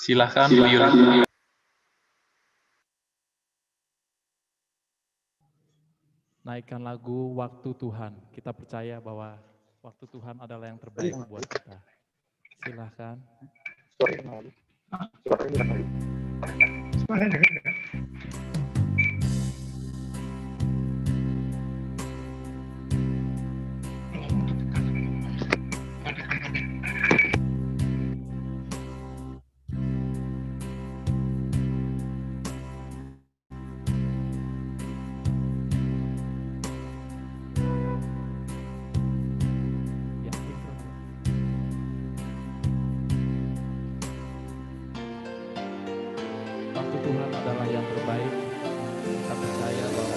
Silakan Bu Yuli. Naikkan lagu Waktu Tuhan. Kita percaya bahwa waktu Tuhan adalah yang terbaik buat kita. Silakan. Waktu Tuhan adalah yang terbaik. Kita percaya bahwa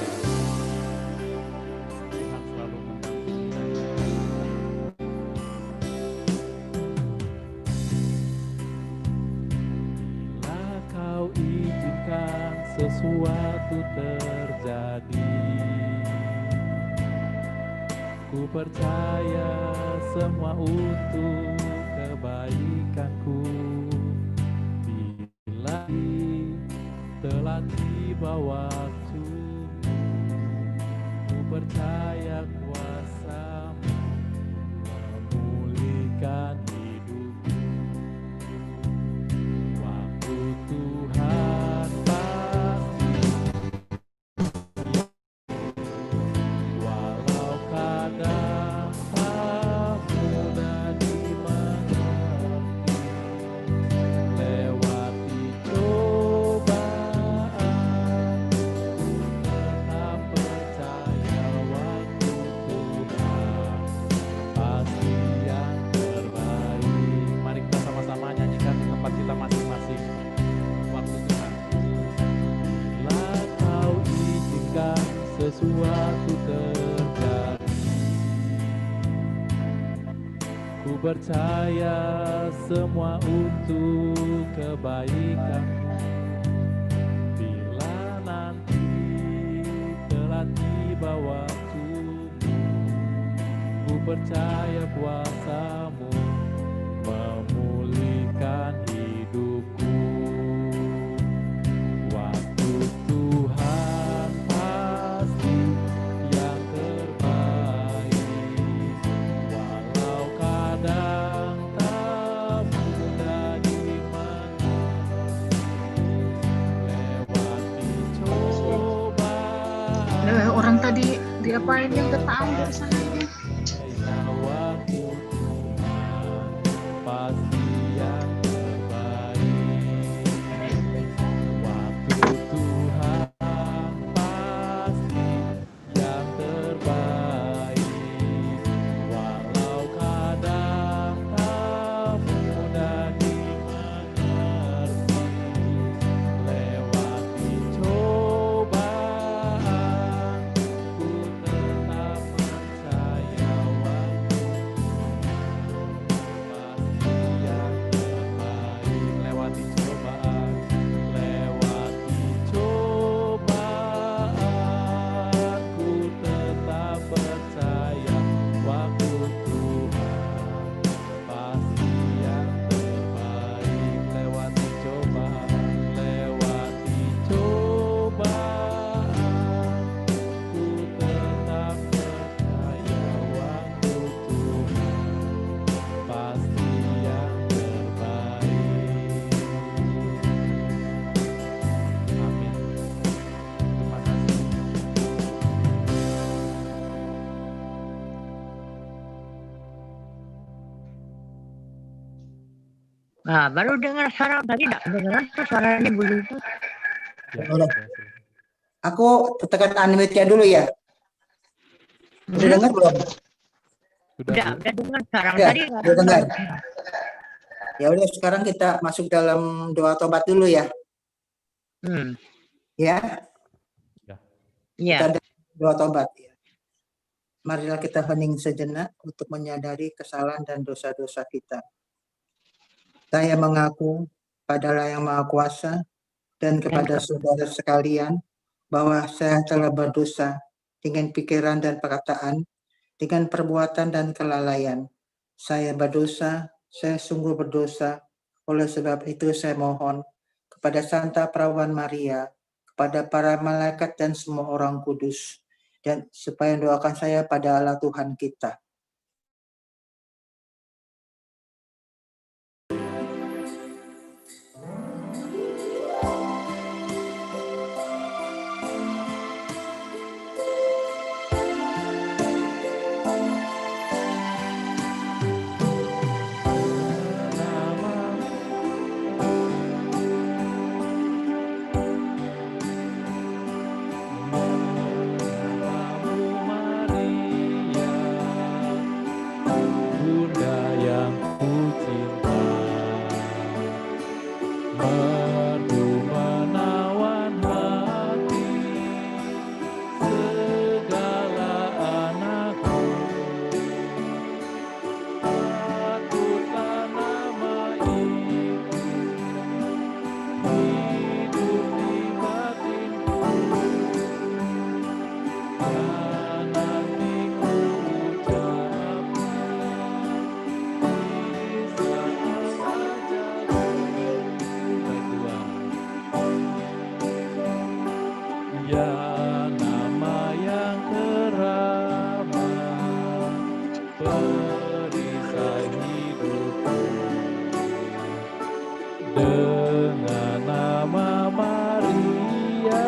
Tuhan selalu mendampingi. Bila kau izinkan sesuatu terjadi, ku percaya semua untuk kebaikanku. Bila telah tiba waktumu, ku percaya kuasa-Mu memulihkan hidupku. Waktu Tuhan pasti, walau kadang tak mudah dimengerti, lewati cobaan, tetap percaya waktu Tuhan pasti yang terbaik. Mari kita sama-sama nyanyikan di tempat kita masing-masing. Waktu Tuhan. Bila kau izinkan sesuatu terjadi, ku percaya semua untuk kebaikan. Bila nanti telah tiba waktumu, ku percaya kuasa-Mu memulihkan hidupku. Waktu Tuhan pasti yang terbaik, walau kadang tak mudah dimengerti, lewati cobaan. Orang tadi diapain yang ketahuan sananya? Waktu Tuhan pasti yang terbaik. Waktu Tuhan pasti yang terbaik. Walau kadang tak mudah dimengerti, lewati cobaan, ku tetap percaya waktu pasti yang terbaik. Lewati cobaan, ku tetap percaya waktu Tuhan pasti yang terbaik. Lewati cobaan, ku tetap percaya waktu Tuhan pasti yang terbaik. Amin. Terima kasih. Nah, baru dengar suara tadi, enggak dengar tuh suaranya Bu Lita. Ya, Udah. sudah. Aku tekan unmute-nya dulu ya. Udah dengar belum? Sudah, Bu? udah dengar sekarang Ya, tadi. udah dengar. Ya udah, sekarang kita masuk dalam doa tobat dulu ya. Ya, Iya. kita ada doa tobat. Marilah kita hening sejenak untuk menyadari kesalahan dan dosa-dosa kita. Saya mengaku pada Allah yang Maha Kuasa dan kepada saudara sekalian bahwa saya telah berdosa dengan pikiran dan perkataan, dengan perbuatan dan kelalaian. Saya berdosa, saya sungguh berdosa. Oleh sebab itu saya mohon kepada Santa Perawan Maria, kepada para malaikat dan semua orang kudus, dan supaya doakan saya pada Allah Tuhan kita. Bunda yang kucinta, merdu menawan hati segala anakku. Patutlah nama itu hidup di batinku, dan nanti ku ucapkan di saat ajalku. Kedua, ya nama yang teramat, perisai hidupku. Dengan nama Maria,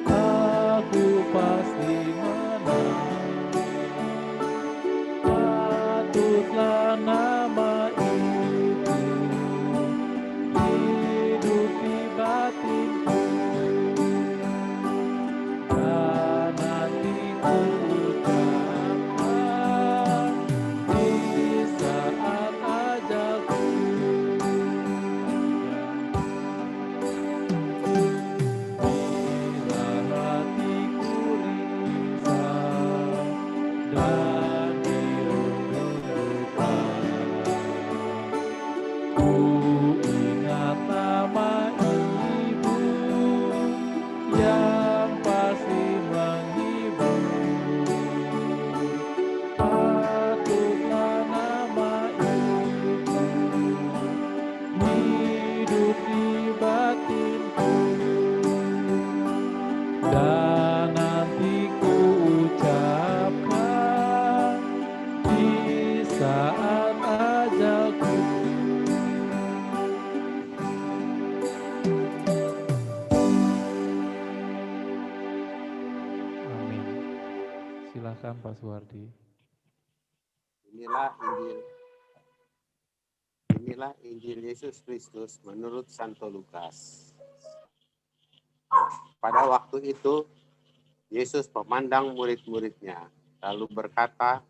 aku pasti menang. Patutlah nama itu hidup di batinku, dan nanti ku ucapkan di saat ajalku. Bila hatiku risau dan dirundung duka, ku ingat nama Ibu yang pasti menghibur. Patutlah nama itu hidup di batinku, dan nanti ku ucapkan di saat ajalku. Amin. Silakan Pak Suwardi. Inilah Injil Yesus Kristus menurut Santo Lukas. Pada waktu itu, Yesus memandang murid-muridnya, lalu berkata,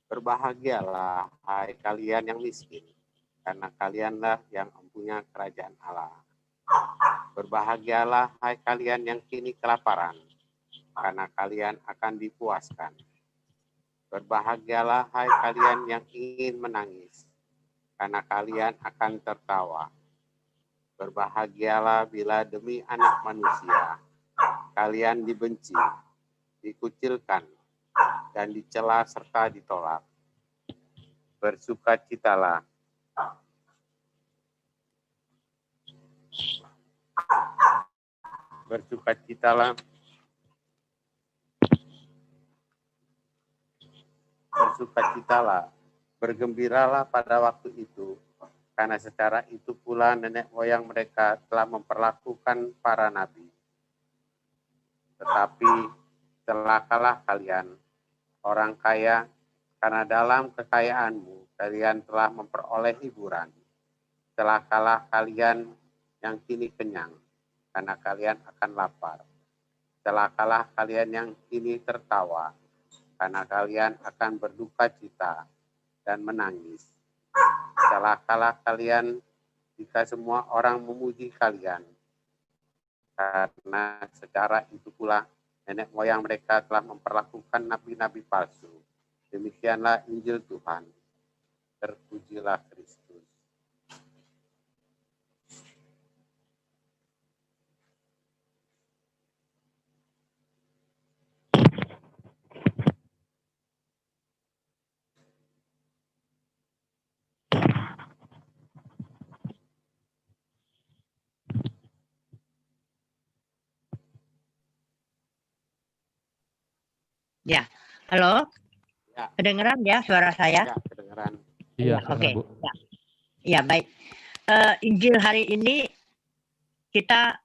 "Berbahagialah, hai kalian yang miskin, karena kalianlah yang mempunyai kerajaan Allah. Berbahagialah, hai kalian yang kini kelaparan, karena kalian akan dipuaskan. Berbahagialah, hai kalian yang ingin menangis, karena kalian akan tertawa. Berbahagialah bila demi Anak Manusia kalian dibenci, dikucilkan, dan dicela serta ditolak. Bersukacitalah. Bersukacitalah. Bersukacitalah, bergembiralah pada waktu itu, karena secara itu pula nenek moyang mereka telah memperlakukan para nabi. Tetapi celakalah kalian, orang kaya, karena dalam kekayaanmu kalian telah memperoleh hiburan. Celakalah kalian yang kini kenyang, karena kalian akan lapar. Celakalah kalian yang kini tertawa, karena kalian akan berduka cita dan menangis. Celakalah kalian jika semua orang memuji kalian, karena secara itu pula nenek moyang mereka telah memperlakukan nabi-nabi palsu. Demikianlah Injil Tuhan. Terpujilah Kristus. Ya, halo. Ya. Kedengeran ya suara saya? Ya, kedengaran. Iya, Oke. Bu. Ya, baik. Injil hari ini kita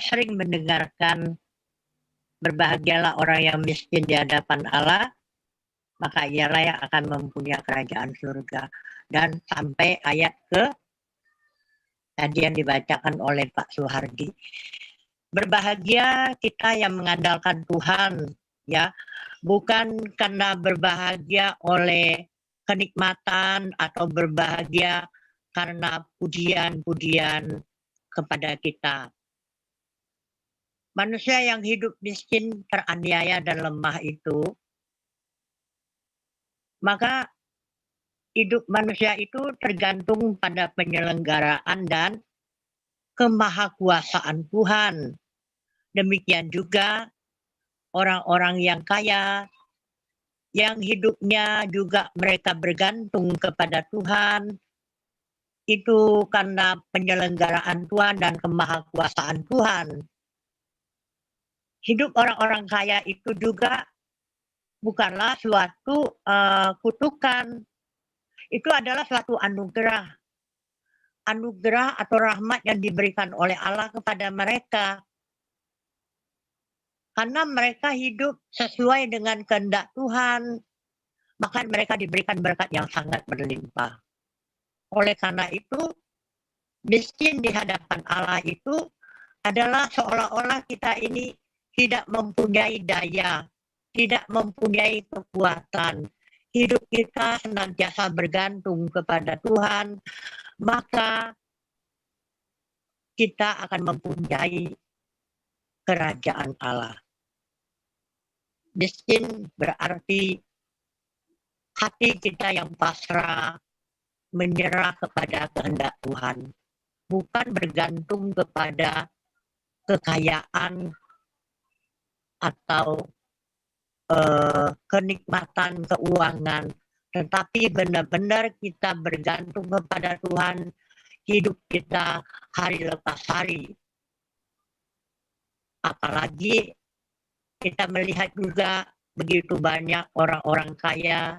sering mendengarkan berbahagialah orang yang miskin di hadapan Allah, maka ialah yang akan mempunyai kerajaan surga. Dan sampai ayat ke tadi yang dibacakan oleh Pak Suhardi. Berbahagia kita yang mengandalkan Tuhan, ya, bukan karena berbahagia oleh kenikmatan atau berbahagia karena pujian-pujian kepada kita. Manusia yang hidup miskin, teraniaya dan lemah itu, maka hidup manusia itu tergantung pada penyelenggaraan dan kemahakuasaan Tuhan. Demikian juga orang-orang yang kaya, yang hidupnya juga mereka bergantung kepada Tuhan, itu karena penyelenggaraan Tuhan dan kemahakuasaan Tuhan. Hidup orang-orang kaya itu juga bukanlah suatu kutukan. Itu adalah suatu anugerah. Anugerah atau rahmat yang diberikan oleh Allah kepada mereka. Karena mereka hidup sesuai dengan kehendak Tuhan, maka mereka diberikan berkat yang sangat berlimpah. Oleh karena itu, miskin di hadapan Allah itu adalah seolah-olah kita ini tidak mempunyai daya, tidak mempunyai kekuatan. Hidup kita senantiasa bergantung kepada Tuhan, maka kita akan mempunyai kerajaan Allah. Miskin berarti hati kita yang pasrah, menyerah kepada kehendak Tuhan, bukan bergantung kepada kekayaan atau kenikmatan keuangan, tetapi benar-benar kita bergantung kepada Tuhan, hidup kita hari lepas hari. Apalagi kita melihat juga begitu banyak orang-orang kaya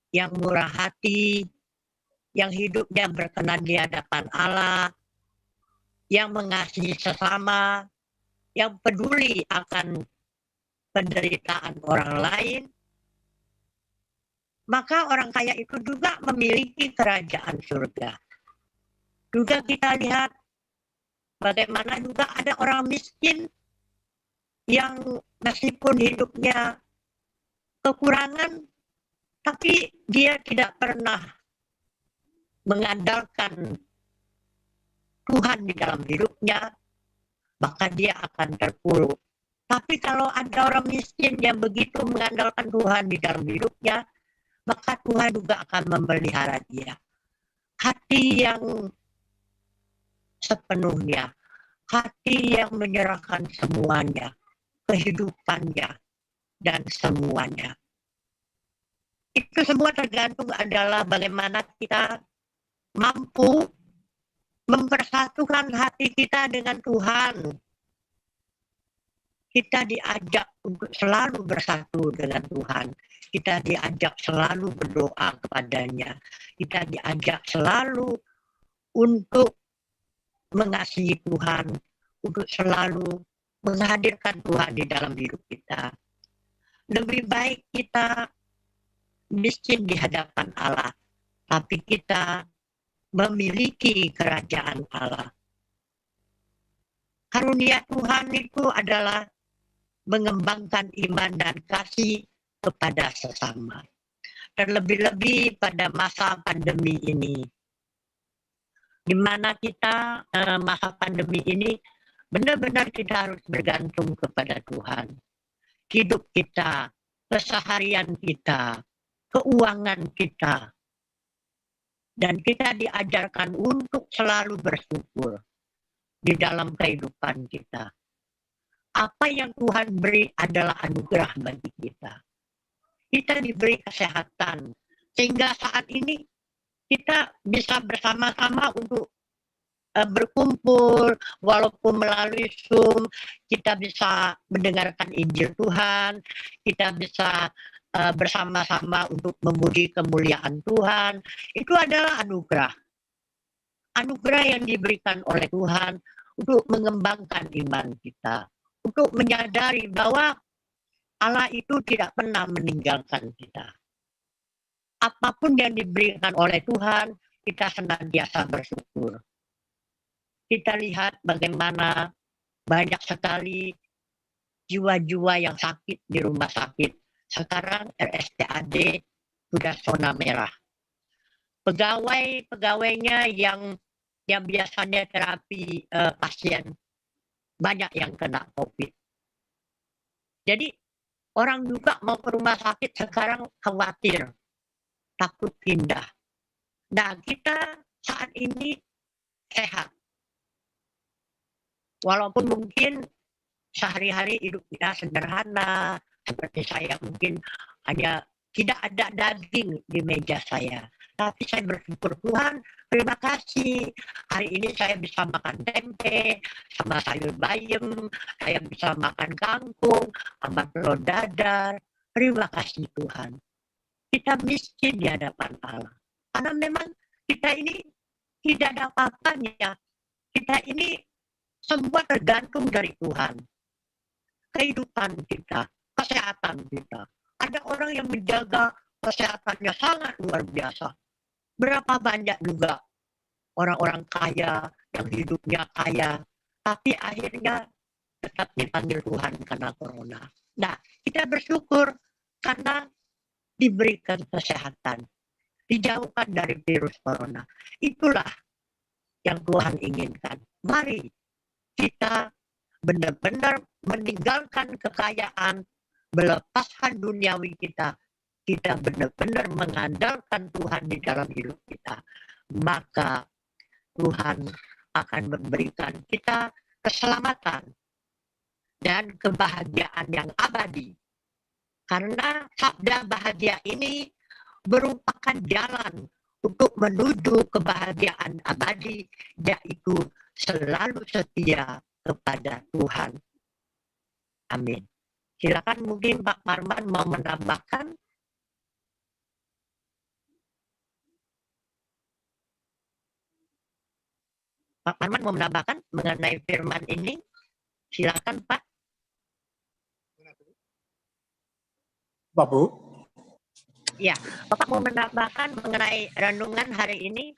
yang murah hati, yang hidupnya berkenan di hadapan Allah, yang mengasihi sesama, yang peduli akan penderitaan orang lain, maka orang kaya itu juga memiliki kerajaan surga. Juga kita lihat bagaimana juga ada orang miskin yang meskipun hidupnya kekurangan, tapi dia tidak pernah mengandalkan Tuhan di dalam hidupnya, maka dia akan terpuruk. Tapi kalau ada orang miskin yang begitu mengandalkan Tuhan di dalam hidupnya, maka Tuhan juga akan memelihara dia. Hati yang sepenuhnya, hati yang menyerahkan semuanya, kehidupannya, dan semuanya. Itu semua tergantung adalah bagaimana kita mampu mempersatukan hati kita dengan Tuhan. Kita diajak untuk selalu bersatu dengan Tuhan. Kita diajak selalu berdoa kepadanya. Kita diajak selalu untuk mengasihi Tuhan, untuk selalu menghadirkan Tuhan di dalam hidup kita. Lebih baik kita miskin di hadapan Allah, tapi kita memiliki kerajaan Allah. Karunia Tuhan itu adalah mengembangkan iman dan kasih kepada sesama. Dan lebih-lebih pada masa pandemi ini, di mana kita masa pandemi ini benar-benar kita harus bergantung kepada Tuhan. Hidup kita, keseharian kita, keuangan kita. Dan kita diajarkan untuk selalu bersyukur di dalam kehidupan kita. Apa yang Tuhan beri adalah anugerah bagi kita. Kita diberi kesehatan, sehingga saat ini kita bisa bersama-sama untuk berkumpul, walaupun melalui Zoom, kita bisa mendengarkan Injil Tuhan, kita bisa bersama-sama untuk memuji kemuliaan Tuhan. Itu adalah anugerah. Anugerah yang diberikan oleh Tuhan untuk mengembangkan iman kita, untuk menyadari bahwa Allah itu tidak pernah meninggalkan kita. Apapun yang diberikan oleh Tuhan, kita senantiasa bersyukur. Kita lihat bagaimana banyak sekali jiwa-jiwa yang sakit di rumah sakit. Sekarang RSPAD sudah zona merah. Pegawainya yang biasanya terapi pasien, banyak yang kena COVID. Jadi orang juga mau ke rumah sakit sekarang khawatir, takut pindah. Nah, kita saat ini sehat. Walaupun mungkin sehari-hari hidup kita sederhana, seperti saya mungkin tidak ada daging di meja saya. Tapi saya bersyukur Tuhan, terima kasih. Hari ini saya bisa makan tempe sama sayur bayam, saya bisa makan kangkung sama telur dadar. Terima kasih Tuhan. Kita miskin di hadapan Allah. Karena memang kita ini tidak ada apa-apanya. Kita ini semua tergantung dari Tuhan. Kehidupan kita, kesehatan kita. Ada orang yang menjaga kesehatannya sangat luar biasa. Berapa banyak juga orang-orang kaya yang hidupnya kaya, tapi akhirnya tetap dipanggil Tuhan karena corona. Nah, kita bersyukur karena diberikan kesehatan, dijauhkan dari virus corona. Itulah yang Tuhan inginkan. Mari kita benar-benar meninggalkan kekayaan, melepaskan duniawi kita. Kita benar-benar mengandalkan Tuhan di dalam hidup kita. Maka Tuhan akan memberikan kita keselamatan dan kebahagiaan yang abadi. Karena sabda bahagia ini merupakan jalan untuk menuju kebahagiaan abadi, yaitu selalu setia kepada Tuhan. Amin. Silakan mungkin Pak Marman mau menambahkan. Pak Marman mau menambahkan mengenai firman ini? Silakan Pak. Pak Bu. Ya, Bapak mau menambahkan mengenai renungan hari ini?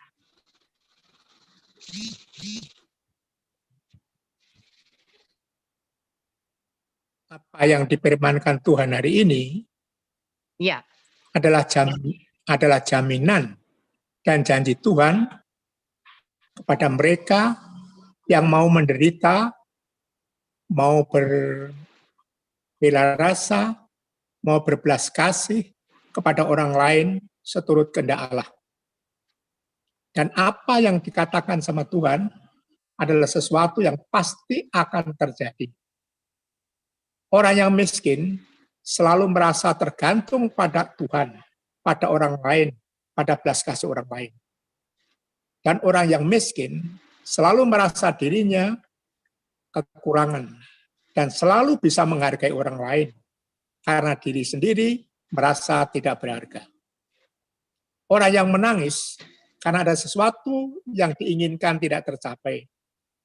Apa yang difirmankan Tuhan hari ini Ya. adalah jaminan dan janji Tuhan kepada mereka yang mau menderita, mau berbela rasa, mau berbelas kasih kepada orang lain seturut kehendak Allah. Dan apa yang dikatakan sama Tuhan adalah sesuatu yang pasti akan terjadi. Orang yang miskin selalu merasa tergantung pada Tuhan, pada orang lain, pada belas kasih orang lain. Dan orang yang miskin selalu merasa dirinya kekurangan dan selalu bisa menghargai orang lain karena diri sendiri merasa tidak berharga. Orang yang menangis karena ada sesuatu yang diinginkan tidak tercapai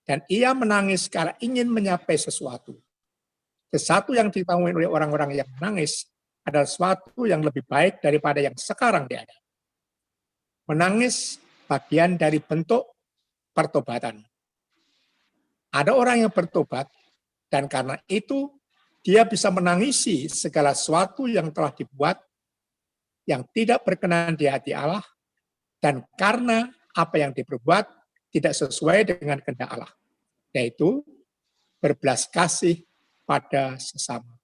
dan ia menangis karena ingin mencapai sesuatu. Sesuatu yang diketahui oleh orang-orang yang menangis adalah sesuatu yang lebih baik daripada yang sekarang diada. Menangis bagian dari bentuk pertobatan. Ada orang yang bertobat dan karena itu dia bisa menangisi segala sesuatu yang telah dibuat yang tidak berkenan di hati Allah, dan karena apa yang diperbuat tidak sesuai dengan kehendak Allah, yaitu berbelas kasih pada sesama.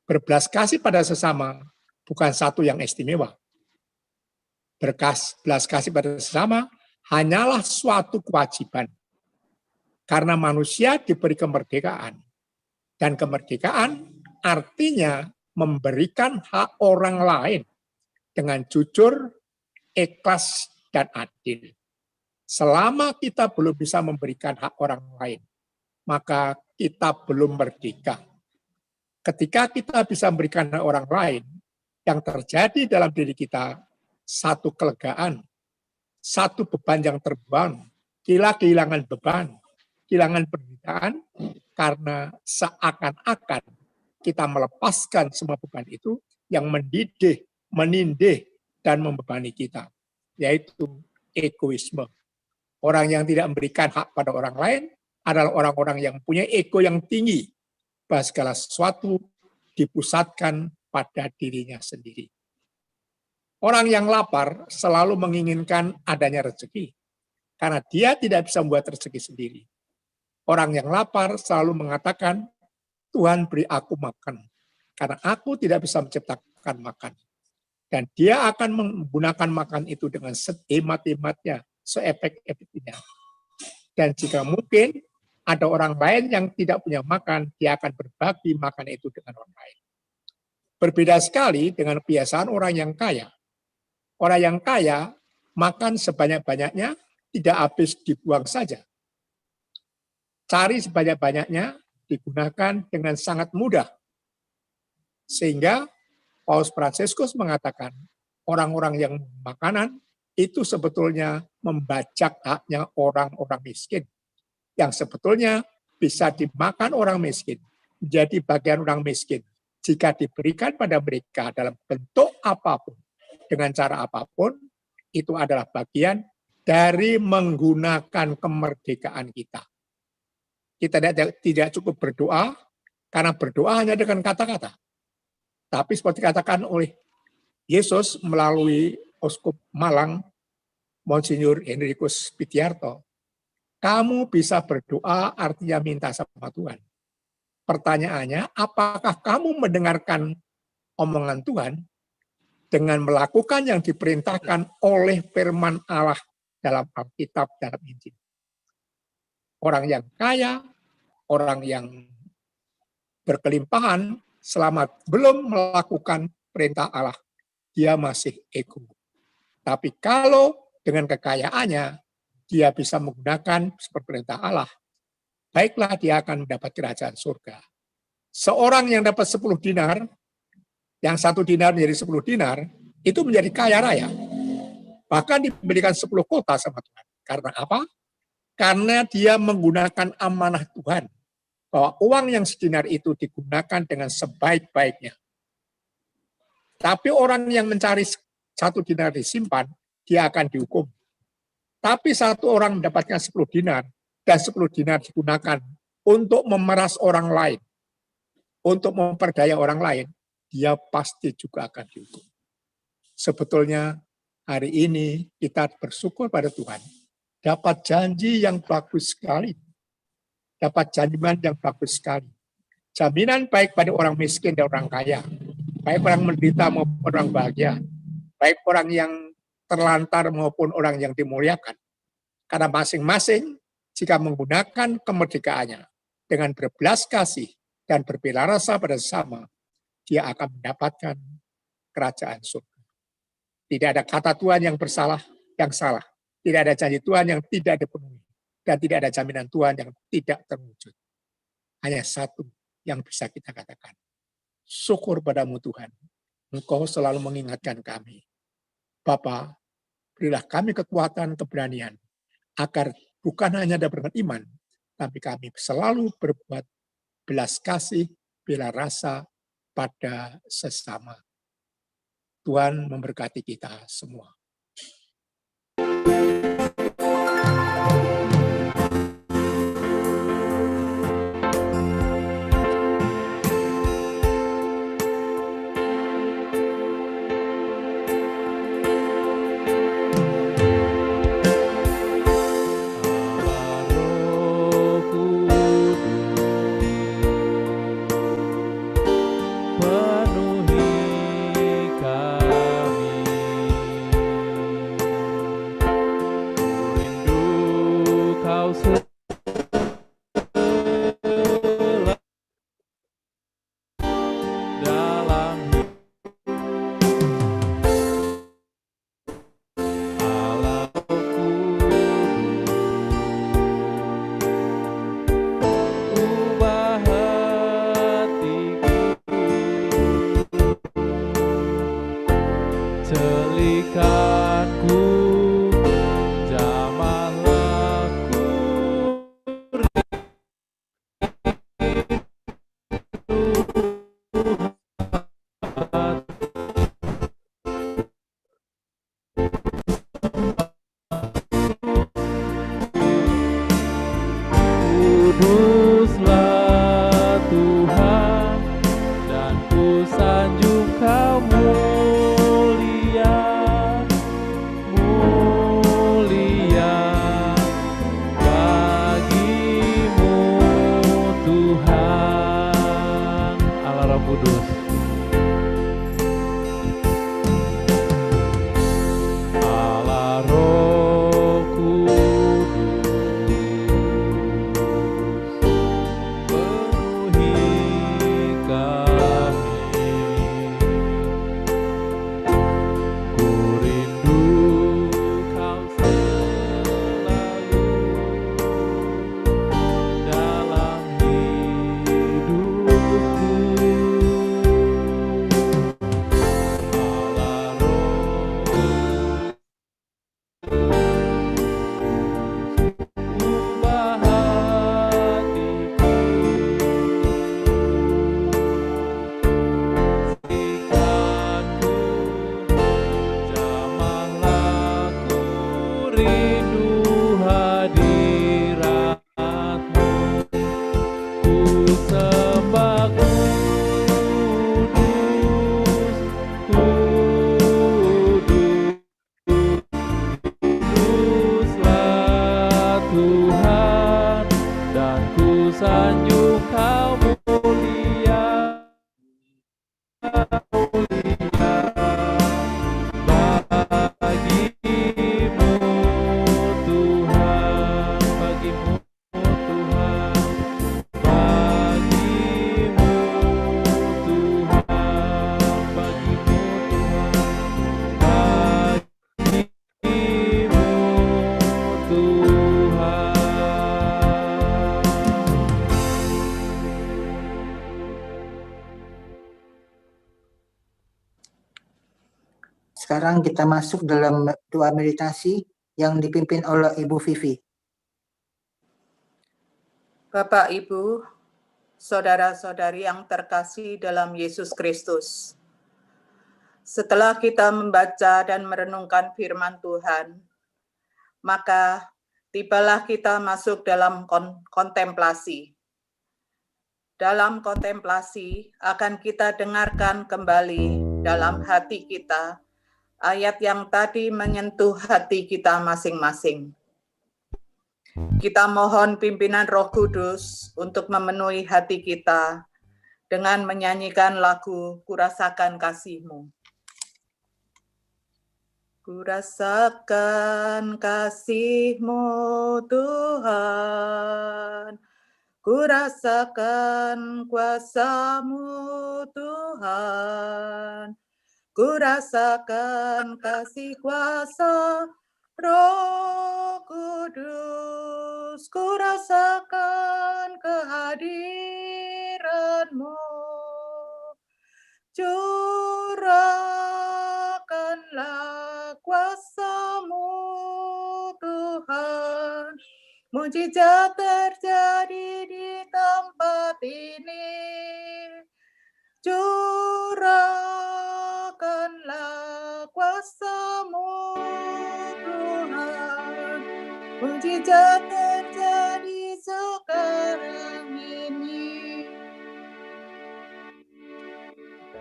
Berbelas kasih pada sesama bukan satu yang istimewa. Belas kasih pada sesama hanyalah suatu kewajiban. Karena manusia diberi kemerdekaan. Dan kemerdekaan artinya memberikan hak orang lain dengan jujur, ikhlas, dan adil. Selama kita belum bisa memberikan hak orang lain, maka kita belum merdeka. Ketika kita bisa memberikan hak orang lain, yang terjadi dalam diri kita satu kelegaan, satu beban yang terbuang, kita kehilangan beban, kehilangan penderitaan, karena seakan-akan kita melepaskan semua beban itu yang mendidih, menindih, dan membebani kita, yaitu egoisme. Orang yang tidak memberikan hak pada orang lain adalah orang-orang yang punya ego yang tinggi, bahwa segala sesuatu dipusatkan pada dirinya sendiri. Orang yang lapar selalu menginginkan adanya rezeki, karena dia tidak bisa membuat rezeki sendiri. Orang yang lapar selalu mengatakan, Tuhan beri aku makan, karena aku tidak bisa menciptakan makan. Dan dia akan menggunakan makan itu dengan sehemat-hematnya, seefek-efeknya. Dan jika mungkin ada orang lain yang tidak punya makan, dia akan berbagi makan itu dengan orang lain. Berbeda sekali dengan kebiasaan orang yang kaya. Orang yang kaya makan sebanyak-banyaknya, tidak habis dibuang saja. Cari sebanyak-banyaknya, digunakan dengan sangat mudah. Sehingga Paus Fransiskus mengatakan, orang-orang yang makanan itu sebetulnya membajak haknya orang-orang miskin. Yang sebetulnya bisa dimakan orang miskin, menjadi bagian orang miskin. Jika diberikan pada mereka dalam bentuk apapun, dengan cara apapun, itu adalah bagian dari menggunakan kemerdekaan kita. Kita tidak cukup berdoa, karena berdoa hanya dengan kata-kata. Tapi seperti dikatakan oleh Yesus melalui Uskup Malang, Monsinyur Henrikus Pitiarto, kamu bisa berdoa artinya minta sama Tuhan. Pertanyaannya, apakah kamu mendengarkan omongan Tuhan dengan melakukan yang diperintahkan oleh firman Allah dalam Alkitab, dalam Injil? Orang yang kaya, orang yang berkelimpahan, selama belum melakukan perintah Allah, dia masih ego. Tapi kalau dengan kekayaannya, dia bisa menggunakan seperti perintah Allah, baiklah dia akan mendapat kerajaan surga. Seorang yang dapat 10 dinar, yang 1 dinar menjadi 10 dinar, itu menjadi kaya raya. Bahkan diberikan 10 kota sama Tuhan. Karena apa? Karena dia menggunakan amanah Tuhan. Bahwa uang yang sedinar itu digunakan dengan sebaik-baiknya. Tapi orang yang mencari 1 dinar disimpan, dia akan dihukum. Tapi satu orang mendapatkan 10 dinar, dan 10 dinar digunakan untuk memeras orang lain, untuk memperdaya orang lain, dia pasti juga akan dihukum. Sebetulnya hari ini kita bersyukur pada Tuhan, dapat janji yang bagus sekali, dapat jaminan yang bagus sekali. Jaminan baik pada orang miskin dan orang kaya, baik orang menderita maupun orang bahagia, baik orang yang terlantar maupun orang yang dimuliakan. Karena masing-masing jika menggunakan kemerdekaannya dengan berbelas kasih dan berbela rasa pada sesama, dia akan mendapatkan kerajaan surga. Tidak ada kata Tuhan yang bersalah, yang salah. Tidak ada janji Tuhan yang tidak dipenuhi. Dan tidak ada jaminan Tuhan yang tidak terwujud. Hanya satu yang bisa kita katakan. Syukur padamu Tuhan. Engkau selalu mengingatkan kami. Bapa, berilah kami kekuatan, keberanian. Agar bukan hanya dapat iman, tapi kami selalu berbuat belas kasih, bela rasa pada sesama. Tuhan memberkati kita semua. Kuduslah Tuhan, dan ku sanjung Kau mulia, mulia bagimu Tuhan. Allah Roh Kudus, Allah Roh Kudus, penuhi kami. Ku rindu Kau selalu dalam hidupku. Allah Roh, ubah hatiku, sikatku, jamahlah ku rindu hadirat-Mu. Ku sembah kudus, kuduslah Tuhan, dan ku sanjung Kau mulia, mulia bagimu Tuhan, bagimu Tuhan, bagimu Tuhan, bagimu Tuhan, bagimu Tuhan. Sekarang kita masuk dalam doa meditasi yang dipimpin oleh Ibu Vivi. Bapak, Ibu, saudara-saudari yang terkasih dalam Yesus Kristus. Setelah kita membaca dan merenungkan firman Tuhan, maka tibalah kita masuk dalam kontemplasi. Dalam kontemplasi akan kita dengarkan kembali dalam hati kita ayat yang tadi menyentuh hati kita masing-masing. Kita mohon pimpinan Roh Kudus untuk memenuhi hati kita dengan menyanyikan lagu Kurasakan Kasih-Mu. Kurasakan kasih-Mu Tuhan, kurasakan kuasa-Mu Tuhan, kurasakan kasih kuasa Roh Kudus, kurasakan kehadiran-Mu. Curahkanlah kuasa-Mu Tuhan, mujizat terjadi di tempat ini. Curahkanlah kuasa-Mu Tuhan, mujizat terjadi sekarang ini.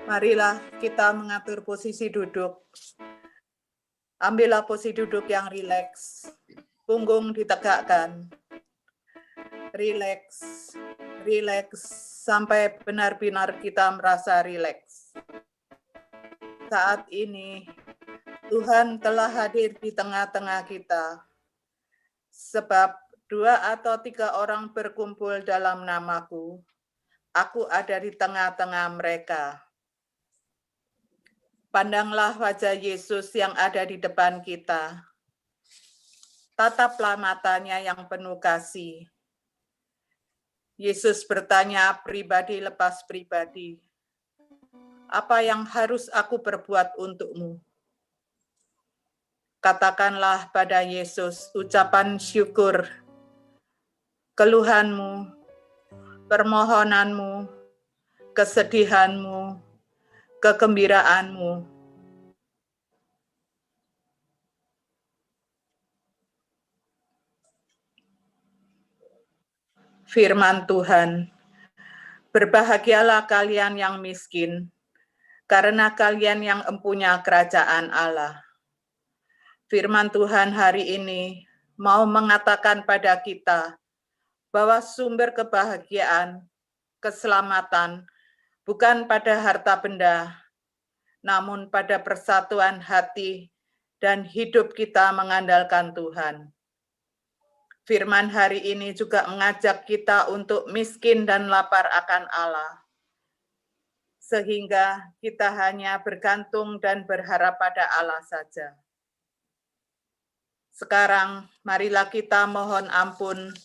Marilah kita mengatur posisi duduk. Ambillah posisi duduk yang rileks. Punggung ditegakkan. Rileks, rileks sampai benar-benar kita merasa rileks. Saat ini Tuhan telah hadir di tengah-tengah kita. Sebab 2 atau 3 orang berkumpul dalam namaku, aku ada di tengah-tengah mereka. Pandanglah wajah Yesus yang ada di depan kita. Tataplah matanya yang penuh kasih. Yesus bertanya pribadi lepas pribadi, apa yang harus aku perbuat untukmu? Katakanlah pada Yesus ucapan syukur, keluhanmu, permohonanmu, kesedihanmu, kegembiraanmu. Firman Tuhan, berbahagialah kalian yang miskin, karena kalian yang empunya kerajaan Allah. Firman Tuhan hari ini mau mengatakan pada kita bahwa sumber kebahagiaan, keselamatan bukan pada harta benda, namun pada persatuan hati dan hidup kita mengandalkan Tuhan. Firman hari ini juga mengajak kita untuk miskin dan lapar akan Allah, sehingga kita hanya bergantung dan berharap pada Allah saja. Sekarang, marilah kita mohon ampun.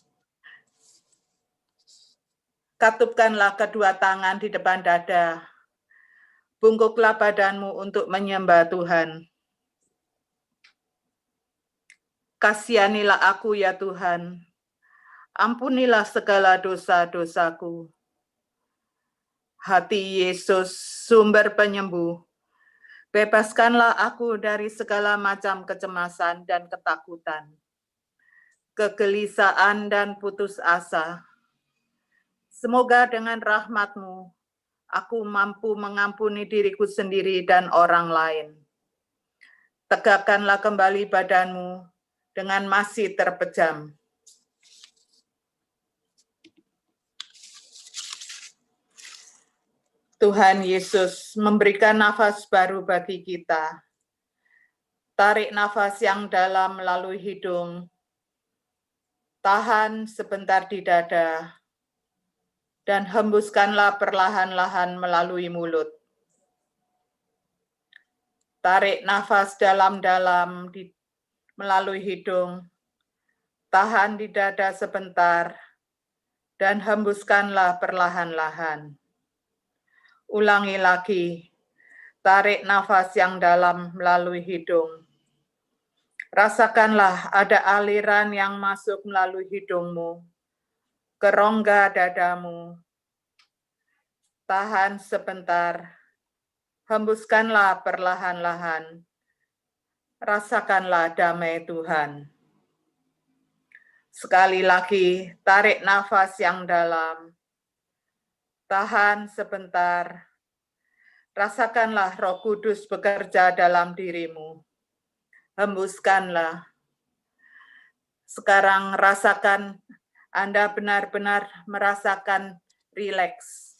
Katupkanlah kedua tangan di depan dada. Bungkuklah badanmu untuk menyembah Tuhan. Kasihanilah aku ya Tuhan. Ampunilah segala dosa-dosaku. Hati Yesus, sumber penyembuh. Bebaskanlah aku dari segala macam kecemasan dan ketakutan, kegelisahan dan putus asa. Semoga dengan rahmat-Mu, aku mampu mengampuni diriku sendiri dan orang lain. Tegakkanlah kembali badanmu dengan masih terpejam. Tuhan Yesus memberikan nafas baru bagi kita. Tarik nafas yang dalam melalui hidung. Tahan sebentar di dada. Dan hembuskanlah perlahan-lahan melalui mulut. Tarik nafas dalam-dalam melalui hidung, tahan di dada sebentar, dan hembuskanlah perlahan-lahan. Ulangi lagi, tarik nafas yang dalam melalui hidung. Rasakanlah ada aliran yang masuk melalui hidungmu, ke rongga dadamu. Tahan sebentar. Hembuskanlah perlahan-lahan. Rasakanlah damai Tuhan. Sekali lagi, tarik nafas yang dalam. Tahan sebentar. Rasakanlah Roh Kudus bekerja dalam dirimu. Hembuskanlah. Sekarang rasakan Anda benar-benar merasakan rileks.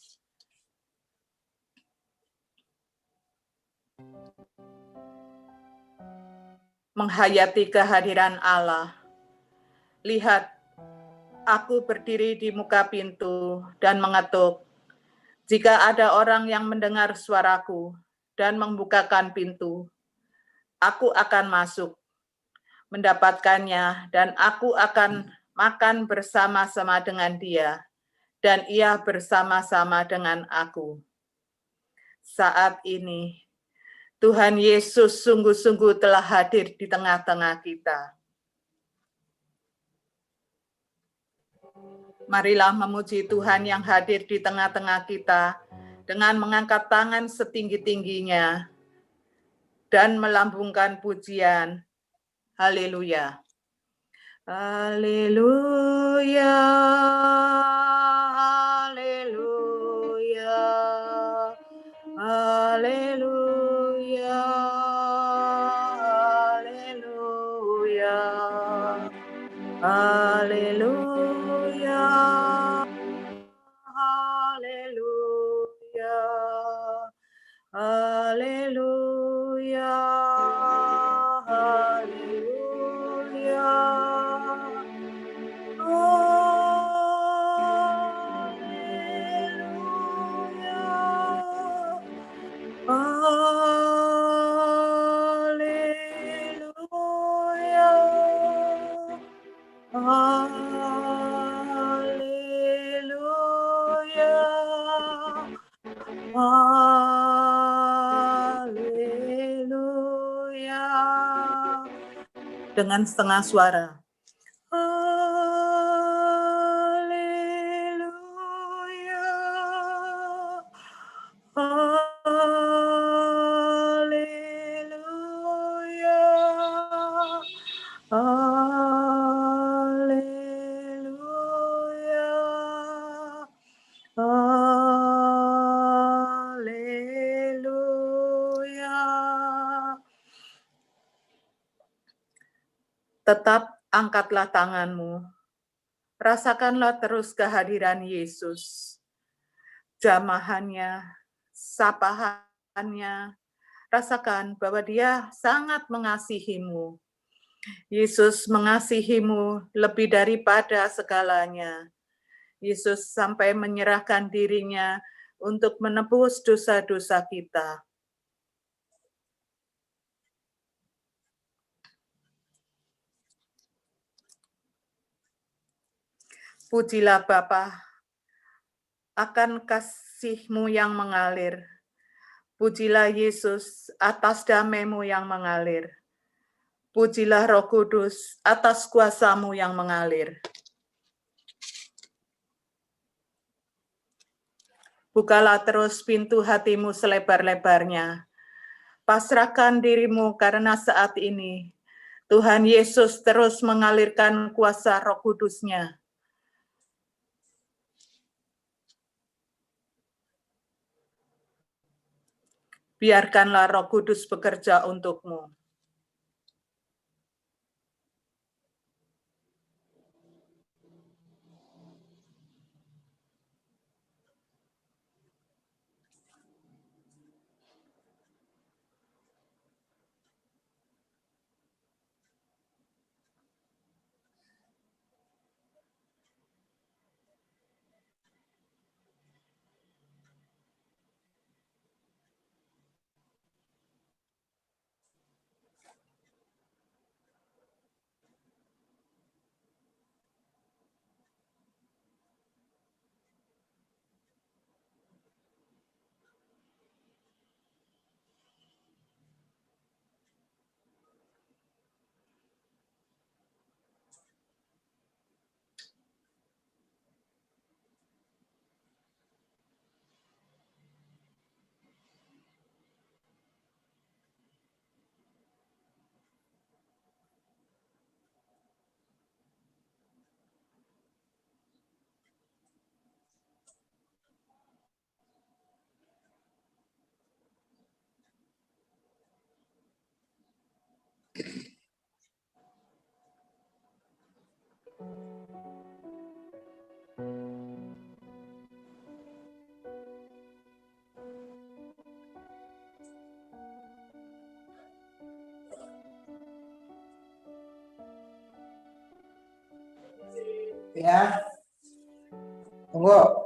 Menghayati kehadiran Allah. Lihat, aku berdiri di muka pintu dan mengetuk. Jika ada orang yang mendengar suaraku dan membukakan pintu, aku akan masuk, mendapatkannya, dan aku akan makan bersama-sama dengan dia, dan ia bersama-sama dengan aku. Saat ini, Tuhan Yesus sungguh-sungguh telah hadir di tengah-tengah kita. Marilah memuji Tuhan yang hadir di tengah-tengah kita dengan mengangkat tangan setinggi-tingginya dan melambungkan pujian. Haleluya. Haleluya. Haleluya. Haleluya. Haleluya. Haleluya. Haleluya. Haleluya. Haleluya. Haleluya. Dengan setengah suara. Haleluya. Haleluya. Tetap angkatlah tanganmu. Rasakanlah terus kehadiran Yesus. Jamahannya, sapahannya, rasakan bahwa Dia sangat mengasihimu. Yesus mengasihimu lebih daripada segalanya. Yesus sampai menyerahkan dirinya untuk menebus dosa-dosa kita. Pujilah Bapa akan kasih-Mu yang mengalir. Pujilah Yesus atas damai-Mu yang mengalir. Pujilah Roh Kudus atas kuasa-Mu yang mengalir. Bukalah terus pintu hatimu selebar-lebarnya. Pasrahkan dirimu karena saat ini Tuhan Yesus terus mengalirkan kuasa Roh Kudus-Nya. Biarkanlah Roh Kudus bekerja untukmu. Ya, tunggu.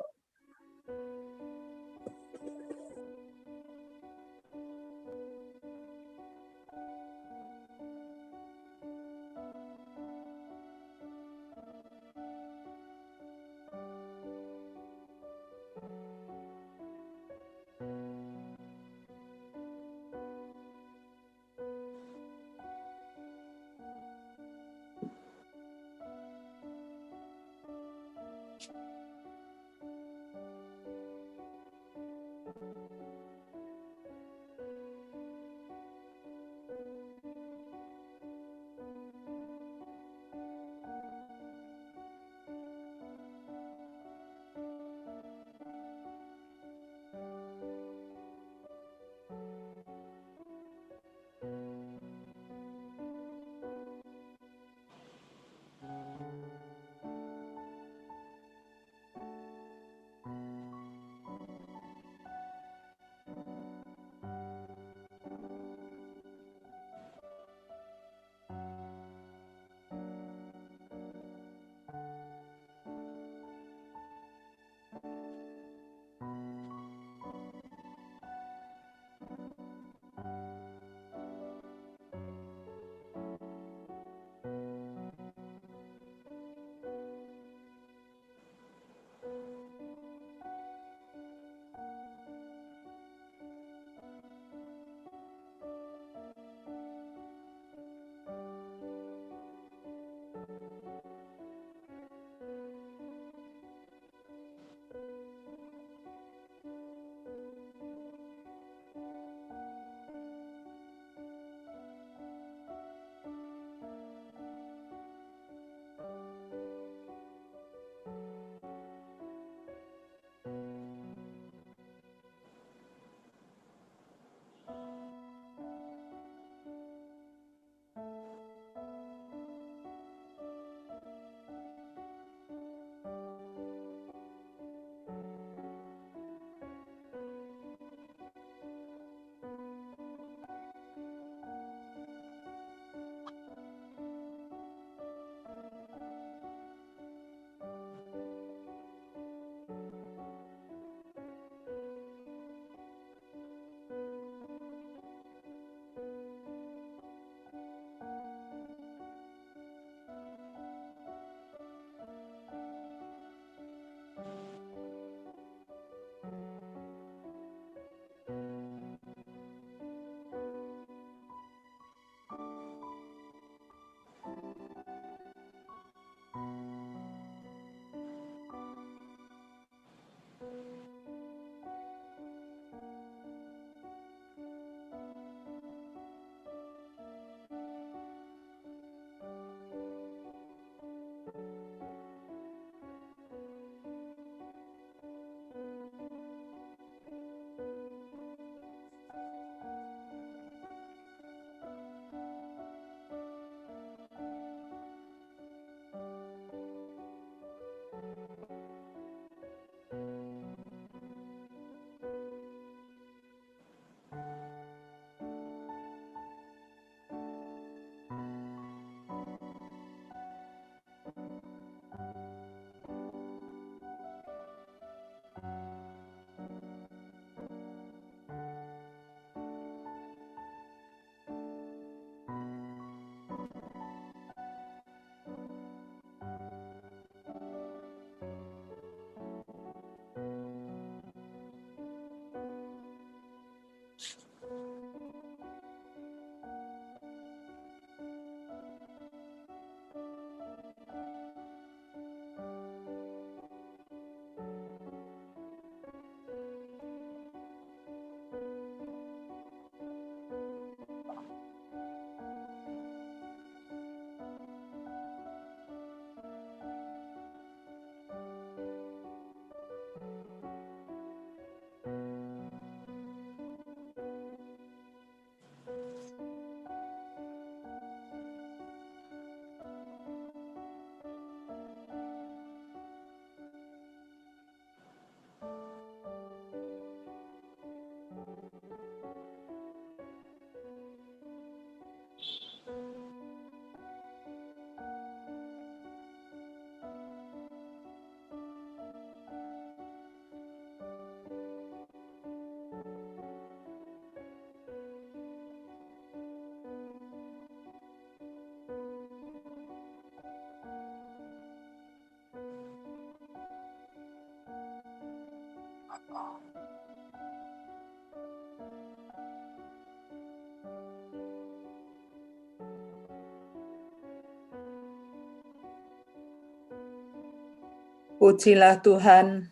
Pujilah Tuhan,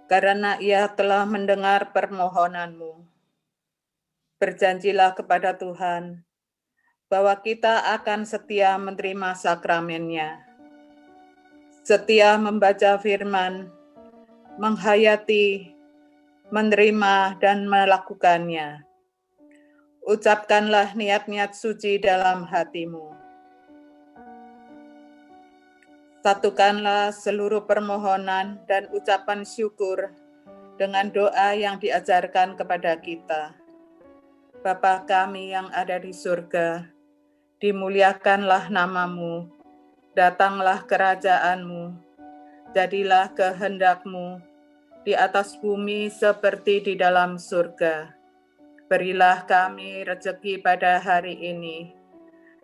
karena Ia telah mendengar permohonanmu. Berjanjilah kepada Tuhan bahwa kita akan setia menerima sakramennya, setia membaca firman, menghayati, menerima, dan melakukannya. Ucapkanlah niat-niat suci dalam hatimu. Satukanlah seluruh permohonan dan ucapan syukur dengan doa yang diajarkan kepada kita. Bapa kami yang ada di surga, dimuliakanlah namamu, datanglah kerajaanmu, jadilah kehendak-Mu di atas bumi seperti di dalam surga. Berilah kami rezeki pada hari ini,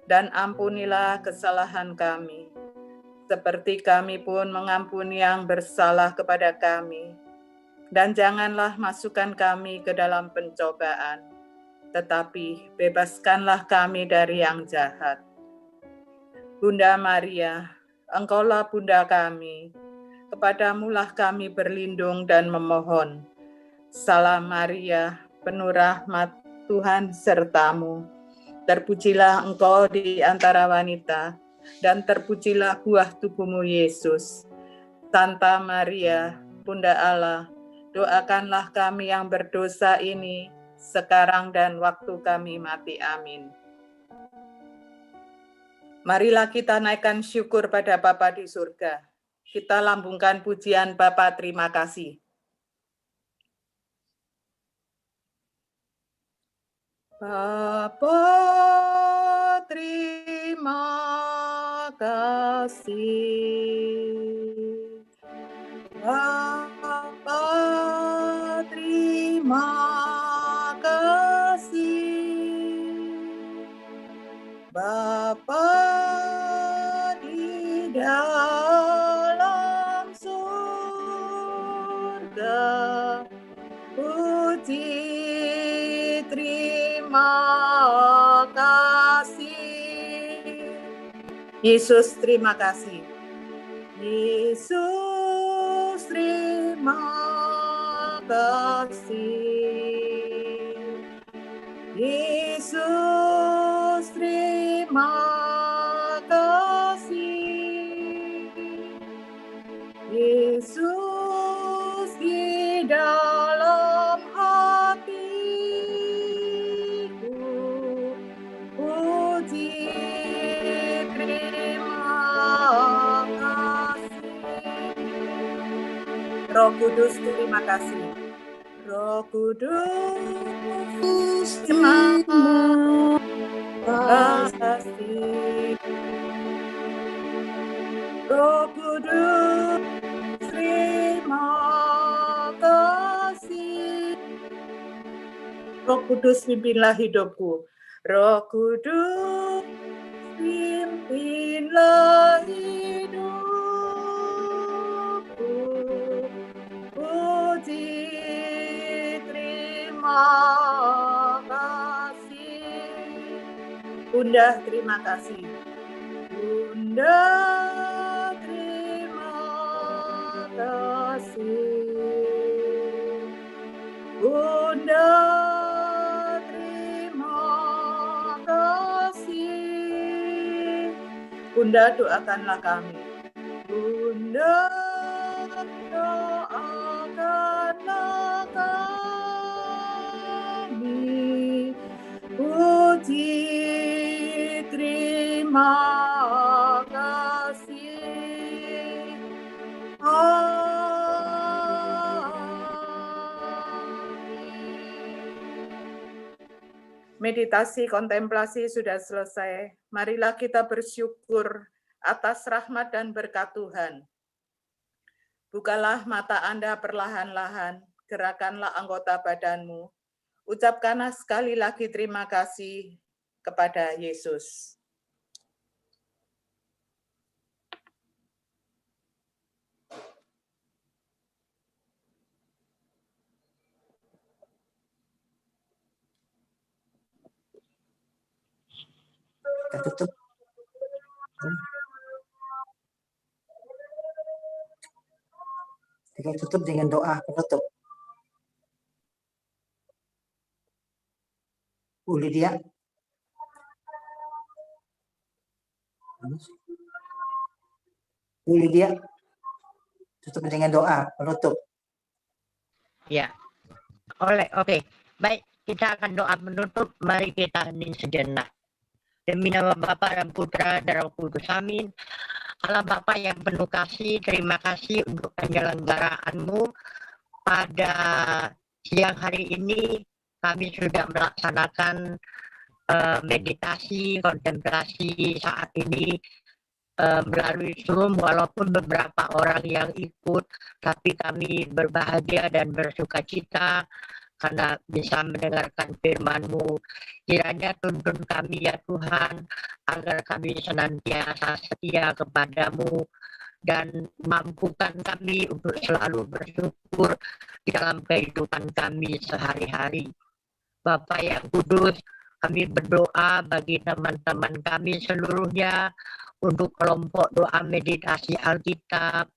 dan ampunilah kesalahan kami, seperti kami pun mengampuni yang bersalah kepada kami. Dan janganlah masukkan kami ke dalam pencobaan, tetapi bebaskanlah kami dari yang jahat. Bunda Maria, Engkaulah Bunda kami, kepadamulah kami berlindung dan memohon. Salam Maria, penuh rahmat, Tuhan sertamu. Terpujilah Engkau di antara wanita, dan terpujilah buah tubuhmu Yesus. Santa Maria, Bunda Allah, doakanlah kami yang berdosa ini, sekarang dan waktu kami mati. Amin. Marilah kita naikkan syukur pada Bapa di surga. Kita lambungkan pujian Bapa terima kasih. Bapa terima kasih. Bapa terima kasih. Bapa di dalam surga, puji terima kasih. Yesus terima kasih. Yesus terima kasih. Yesus terima kasih. Yesus di dalam hatiku, puji terima kasih. Roh Kudus terima kasih. Roh Kudus terima kasih. Roh Kudus terima kasih. Roh Kudus pimpinlah hidupku. Roh Kudus pimpinlah hidupku. Puji terima kasih. Bunda terima kasih. Bunda terima kasih. Bunda terima kasih. Bunda doakanlah kami. Bunda doakanlah kami. Puji terima kasih. Meditasi kontemplasi sudah selesai. Marilah kita bersyukur atas rahmat dan berkat Tuhan. Bukalah mata Anda perlahan-lahan, gerakanlah anggota badanmu. Ucapkanlah sekali lagi terima kasih kepada Yesus. Kita tutup. Kita tutup dengan doa penutup. Bu Lydia. Bu Lydia. Tutup dengan doa penutup. Ya. Oke. Baik, kita akan doa penutup. Mari kita hening sejenak. Demi nama Bapa dan Putra dan Roh Kudus. Amin. Allah Bapa yang penuh kasih, terima kasih untuk penyelenggaraanmu pada siang hari ini. Kami sudah melaksanakan meditasi, kontemplasi saat ini melalui Zoom, walaupun beberapa orang yang ikut, tapi kami berbahagia dan bersuka cita karena bisa mendengarkan firman-Mu. Kiranya tuntun kami ya Tuhan, agar kami senantiasa setia kepadamu dan mampukan kami untuk selalu bersyukur di dalam kehidupan kami sehari-hari. Bapa yang kudus, kami berdoa bagi teman-teman kami seluruhnya untuk kelompok doa meditasi Alkitab,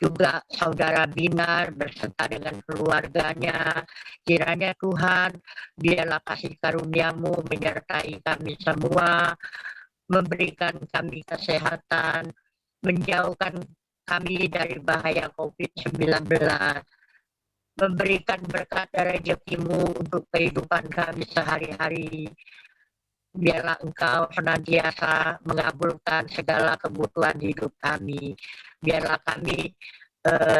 juga saudara Binar berserta dengan keluarganya. Kiranya Tuhan, biarlah kasih karunia-Mu menyertai kami semua, memberikan kami kesehatan, menjauhkan kami dari bahaya COVID-19, memberikan berkat dan rezeki-Mu untuk kehidupan kami sehari-hari. Biarlah Engkau senantiasa mengabulkan segala kebutuhan hidup kami. Biarlah kami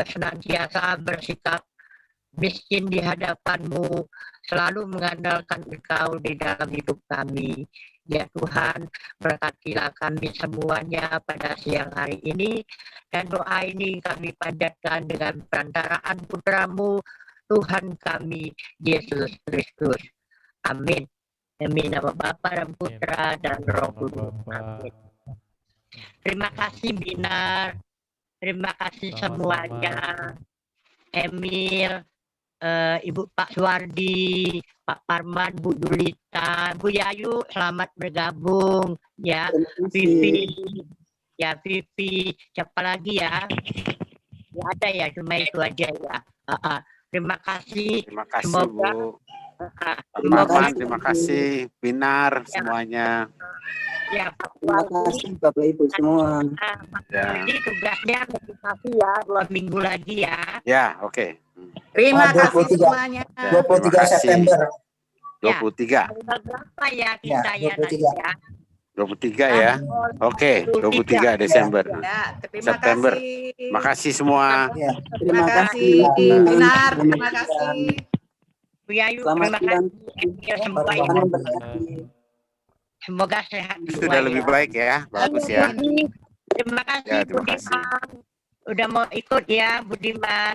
senantiasa bersikap miskin di hadapan-Mu, selalu mengandalkan Engkau di dalam hidup kami. Ya Tuhan, berkatilah kami semuanya pada siang hari ini, dan doa ini kami panjatkan dengan perantaraan Putra-Mu, Tuhan kami, Yesus Kristus. Amin. Demi nama Bapa dan Putra dan Roh Kudus. Amin. Terima kasih Binar. Terima kasih semuanya. Emil, Ibu Pak Suwardi, Pak Parman, Bu Julita, Bu Yayu, selamat bergabung. Ya, Vivi. Ya, Vivi. Siapa lagi ya? Ya ada ya, cuma itu aja ya. Terima kasih. Terima kasih Semoga, Bu. Terima kasih Binar semuanya. Ya, Pak Terima kasih Bapak Ibu semua. Ya. Jadi tugasnya meditasi ya 2 minggu lagi ya. Ya, oke. Terima kasih 23. semuanya. Ya, 23 terima kasih. September. 23. Tanggal berapa ya Ya, kita ya nanti 23. ya? 23 ya. Oke, 23 Desember. Ya, terima September. kasih. Terima kasih semua. Ya. Terima kasih Binar, terima kasih. Bu Yayu, Selamat terima siang. kasih. Emil, semua ya. Tuhan memberkati. Semoga sehat semua Sudah lebih ya. baik ya. Bagus ya. Terima kasih Ya, terima kasih. Budiman. Udah mau ikut ya Budiman.